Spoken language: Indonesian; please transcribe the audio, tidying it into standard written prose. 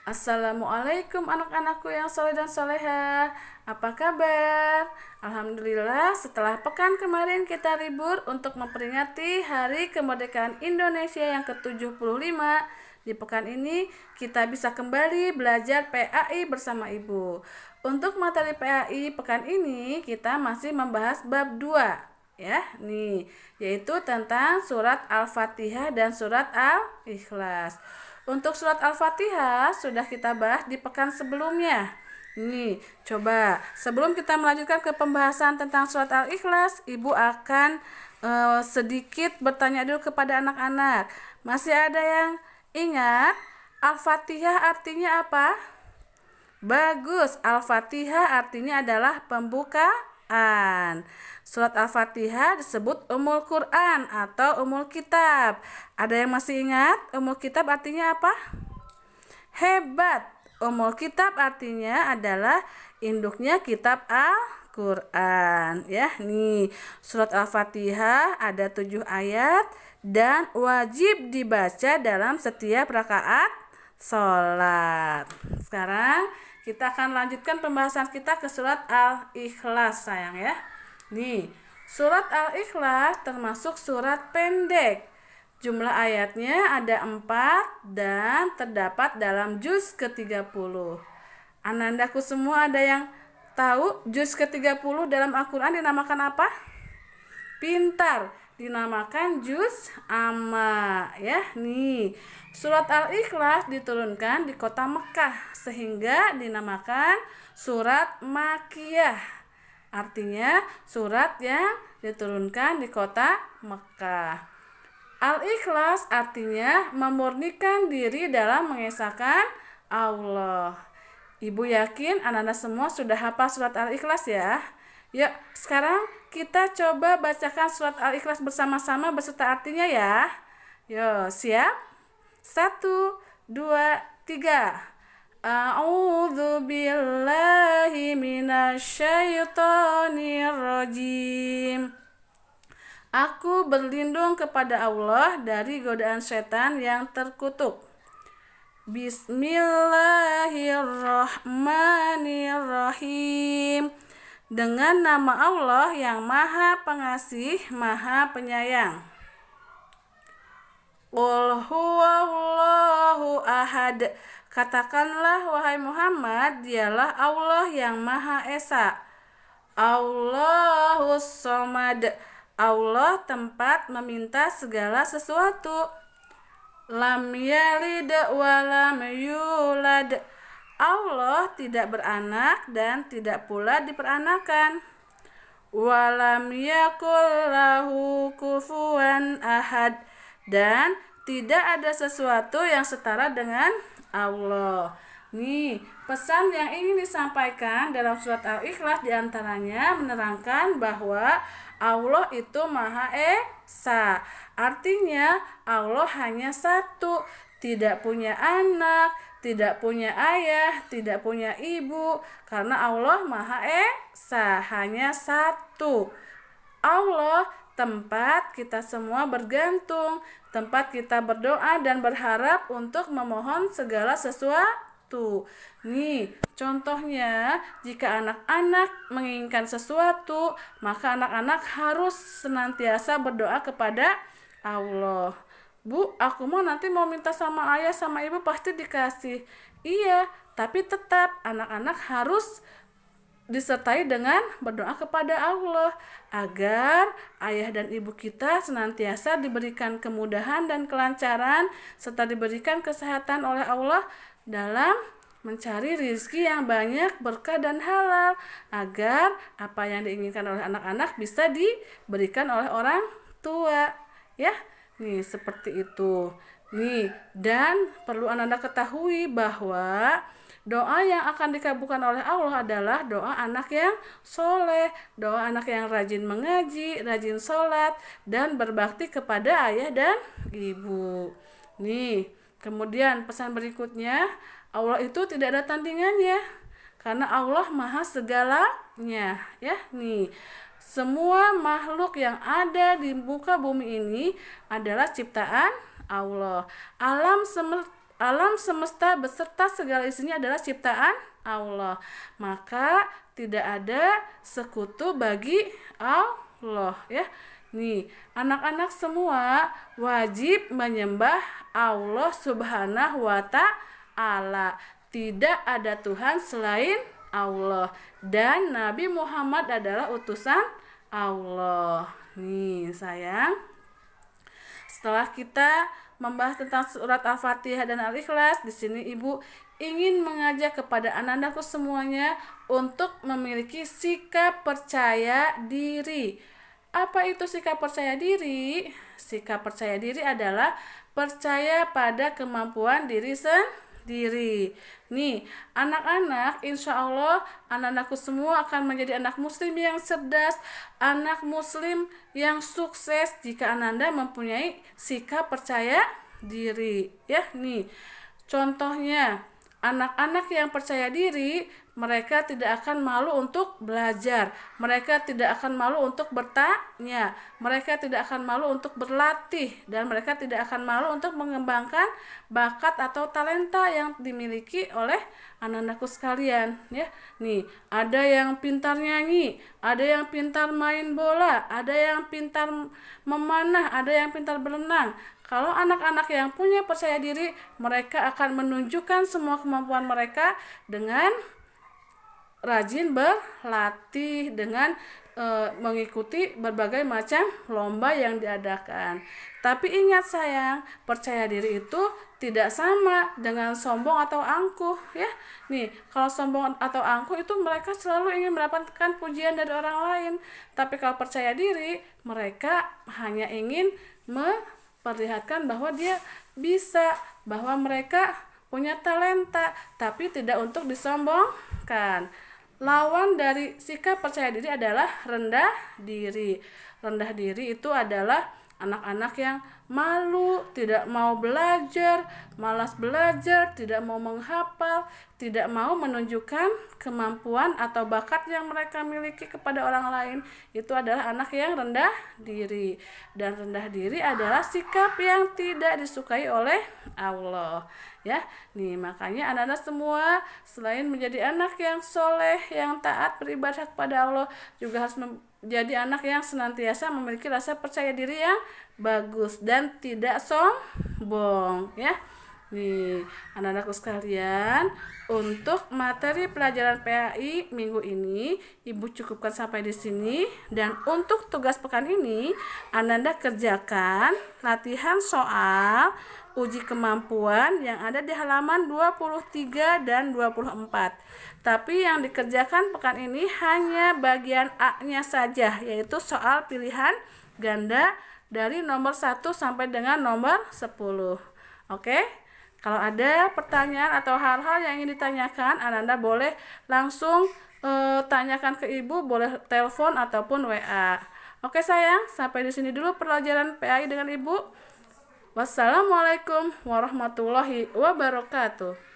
Assalamualaikum anak-anakku yang soleh dan soleha. Apa kabar? Alhamdulillah, setelah pekan kemarin kita libur untuk memperingati Hari Kemerdekaan Indonesia yang ke-75. Di pekan ini kita bisa kembali belajar PAI bersama Ibu. Untuk materi PAI pekan ini kita masih membahas bab 2, ya, yaitu tentang surat Al-Fatihah dan surat Al-Ikhlas. Untuk surat Al-Fatihah sudah kita bahas di pekan sebelumnya. Coba sebelum kita melanjutkan ke pembahasan tentang surat Al-Ikhlas, Ibu akan sedikit bertanya dulu kepada anak-anak. Masih ada yang ingat Al-Fatihah artinya apa? Bagus, Al-Fatihah artinya adalah pembukaan. Surat Al-Fatihah disebut Ummul Quran atau Ummul Kitab. Ada yang masih ingat Ummul Kitab artinya apa? Hebat. Ummul Kitab artinya adalah induknya kitab Al-Quran. Surat Al-Fatihah ada 7 ayat dan wajib dibaca dalam setiap rakaat sholat. Sekarang kita akan lanjutkan pembahasan kita ke surat Al-Ikhlas, sayang ya. Surat Al-Ikhlas termasuk surat pendek. Jumlah ayatnya ada 4 dan terdapat dalam juz ke-30. Anandaku semua ada yang tahu juz ke-30 dalam Al-Quran dinamakan apa? Pintar, dinamakan juz amma ya. Surat Al-Ikhlas diturunkan di kota Mekah sehingga dinamakan surat Makkiyah. Artinya surat yang diturunkan di kota Mekah. Al-Ikhlas artinya memurnikan diri dalam mengesahkan Allah. Ibu yakin anak-anak semua sudah hafal surat Al-Ikhlas ya? Yuk, sekarang kita coba bacakan surat Al-Ikhlas bersama-sama beserta artinya ya. Yuk, siap? 1, 2, 3. A'udzu billahi minasyaitonir rajim. Aku berlindung kepada Allah dari godaan setan yang terkutuk. Bismillahirrahmanirrahim. Dengan nama Allah yang Maha Pengasih, Maha Penyayang. Qul huwallahu ahad. Katakanlah wahai Muhammad, dialah Allah yang Maha Esa. Allahus Somad. Allah tempat meminta segala sesuatu. Lam yalid wa lam yulad. Allah tidak beranak dan tidak pula diperanakan. Wa lam yakul lahu kufuwan ahad. Dan tidak ada sesuatu yang setara dengan Allah. Pesan yang ingin disampaikan dalam surat Al-Ikhlas diantaranya menerangkan bahwa Allah itu Maha Esa. Artinya Allah hanya satu, tidak punya anak, tidak punya ayah, tidak punya ibu, karena Allah Maha Esa, hanya satu. Allah tempat kita semua bergantung, tempat kita berdoa dan berharap untuk memohon segala sesuatu. Contohnya, jika anak-anak menginginkan sesuatu, maka anak-anak harus senantiasa berdoa kepada Allah. Bu, aku nanti mau minta sama ayah sama ibu pasti dikasih. Iya, tapi tetap anak-anak harus disertai dengan berdoa kepada Allah agar ayah dan ibu kita senantiasa diberikan kemudahan dan kelancaran serta diberikan kesehatan oleh Allah dalam mencari rezeki yang banyak, berkah dan halal, agar apa yang diinginkan oleh anak-anak bisa diberikan oleh orang tua ya. Seperti itu. Dan perlu anak-anak ketahui bahwa doa yang akan dikabulkan oleh Allah adalah doa anak yang soleh, doa anak yang rajin mengaji, rajin sholat, dan berbakti kepada ayah dan ibu. Kemudian pesan berikutnya, Allah itu tidak ada tandingannya, karena Allah Maha segalanya. Semua makhluk yang ada di muka bumi ini adalah ciptaan Allah. alam semesta beserta segala isinya adalah ciptaan Allah. Maka tidak ada sekutu bagi Allah, ya. Nih, anak-anak semua wajib menyembah Allah Subhanahu wa Ta'ala. Tidak ada Tuhan selain Allah, dan Nabi Muhammad adalah utusan Allah. Nih, sayang. Setelah kita membahas tentang surat Al-Fatihah dan Al-Ikhlas, di sini Ibu ingin mengajak kepada anak-anakku semuanya untuk memiliki sikap percaya diri. Apa itu sikap percaya diri? Sikap percaya diri adalah percaya pada kemampuan diri sendiri. Nih, anak-anak, insya Allah anak-anakku semua akan menjadi anak muslim yang cerdas, anak muslim yang sukses jika Ananda mempunyai sikap percaya diri. Ya, nih, contohnya anak-anak yang percaya diri, mereka tidak akan malu untuk belajar, mereka tidak akan malu untuk bertanya, mereka tidak akan malu untuk berlatih, dan mereka tidak akan malu untuk mengembangkan bakat atau talenta yang dimiliki oleh anak-anakku sekalian, ya. Nih, ada yang pintar nyanyi, ada yang pintar main bola, ada yang pintar memanah, ada yang pintar berenang. Kalau anak-anak yang punya percaya diri, mereka akan menunjukkan semua kemampuan mereka dengan rajin berlatih, dengan mengikuti berbagai macam lomba yang diadakan. Tapi ingat sayang, percaya diri itu tidak sama dengan sombong atau angkuh, ya. Nih, kalau sombong atau angkuh itu mereka selalu ingin mendapatkan pujian dari orang lain. Tapi kalau percaya diri, mereka hanya ingin memperlihatkan bahwa dia bisa, bahwa mereka punya talenta, tapi tidak untuk disombongkan. Lawan dari sikap percaya diri adalah rendah diri. Rendah diri itu adalah anak-anak yang malu, tidak mau belajar, malas belajar, tidak mau menghafal, tidak mau menunjukkan kemampuan atau bakat yang mereka miliki kepada orang lain. Itu adalah anak yang rendah diri. Dan rendah diri adalah sikap yang tidak disukai oleh Allah, ya. Nih, makanya anak-anak semua selain menjadi anak yang soleh, yang taat beribadah kepada Allah, juga harus menjadi anak yang senantiasa memiliki rasa percaya diri yang bagus dan tidak sombong, ya. Nih, anak-anakku sekalian, untuk materi pelajaran PAI minggu ini Ibu cukupkan sampai di sini, dan untuk tugas pekan ini Ananda kerjakan latihan soal uji kemampuan yang ada di halaman 23 dan 24. Tapi yang dikerjakan pekan ini hanya bagian A-nya saja, yaitu soal pilihan ganda dari nomor 1 sampai dengan nomor 10. Oke? Kalau ada pertanyaan atau hal-hal yang ingin ditanyakan, Ananda boleh langsung tanyakan ke Ibu, boleh telepon ataupun WA. Oke sayang, sampai di sini dulu pelajaran PAI dengan Ibu. Wassalamualaikum warahmatullahi wabarakatuh.